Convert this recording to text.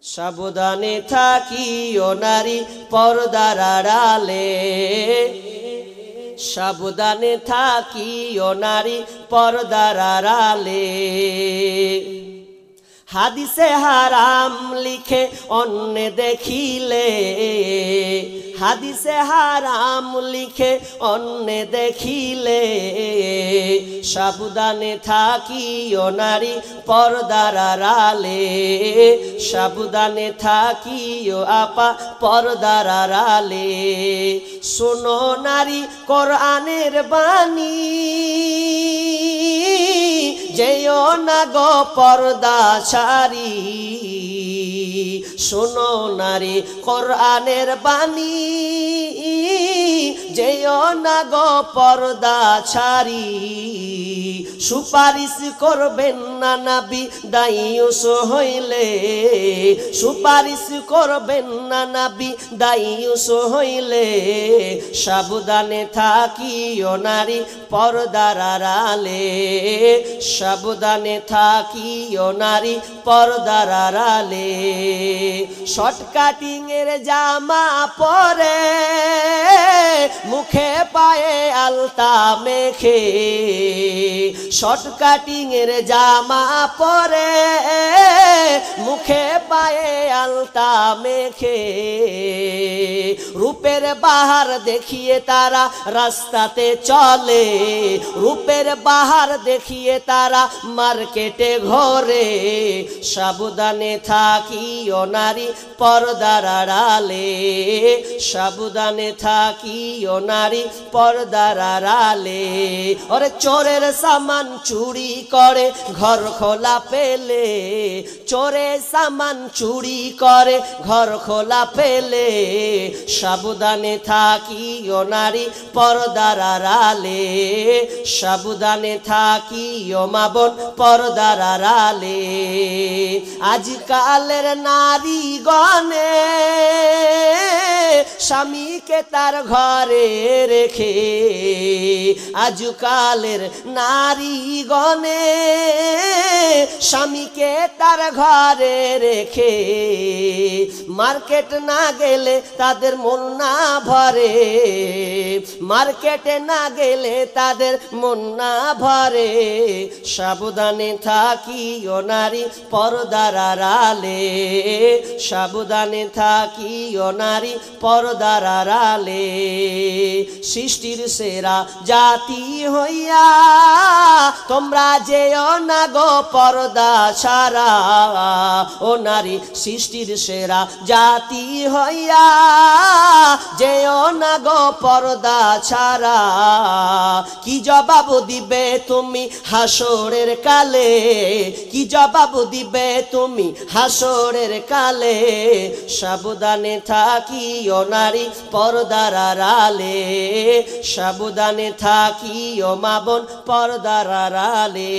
সাবধানে থাকিও নারী পর্দার আড়ালে, সাবধানে থাকিও নারী পর্দার আড়ালে। হাদিসে হারাম লিখে অন্য দেখিলে, হাদিসে হারাম লিখে অন্য দেখিলে, সাবধানে থাকিও নারী পর্দার আড়ালে, সাবধানে থাকিও আপা পর্দার আড়ালে। শোনো নারী কোরআনের বাণী, যেও না গো পর্দা ছাড়ি। শোনো নারী কোরআনের বাণী, যেও না গো পর্দা ছাড়ি। সুপারিশ করবেন না নবী দায়ুস হইলে, সুপারিশ করবেন না নবী দায়ুস হইলে, সাবধানে থাকিও নারী পর্দার আড়ালে, সাবধানে থাকিও নারী পর্দার আড়ালে। শর্ট কাটিং এর জামা পরে, মুখে পায়ে আলতা মেখে, শর্ট কাটিং এর জামা পরে, মুখে পায়ে আলতা মেখে, রূপের বাহার দেখিয়ে তারা রাস্তাতে চলে, রূপের বাহার দেখিয়ে তারা মার্কেটে ঘোরে। সাবধানে থাকিও নারী পর্দার আড়ালে, সাবধানে থাকিও নারী পর্দার আড়ালে। ওরে চোরের সামান চুরি করে ঘর খোলা পেলে, চোরের সামান চুরি করে ঘর খোলা পেলে, সাবধানে থাকিও নারী পর্দার আড়ালে, সাবধানে থাকিও মা বোন পর্দার আড়ালে। আজকালের নারী গণে স্বামীকে তার ঘরে রেখে, আজকালের নারী গণে স্বামীকে তার ঘরে রেখে, মার্কেট না গেলে তাদের মন না ভরে, মার্কেটে না গেলে তাদের মন না ভরে। সাবধানে থাকিও নারী পর্দার আড়ালে, সাবধানে থাকিও নারী পর্দার আড়ালে। সৃষ্টির সেরা জাতি হইয়া তোমরা যেও না গো পর্দা ছাড়া, ও নারী সৃষ্টির সেরা জাতি হইয়া যেও না গো পর্দা ছাড়া। কি জবাব দিবে তুমি হাসরের কালে, কি জবাব দিবে তুমি হাসরের কালে। সাবধানে থাকিও নারী পর্দার আড়ালে, সাবধানে থাকিও মা বোন পর্দার আড়ালে।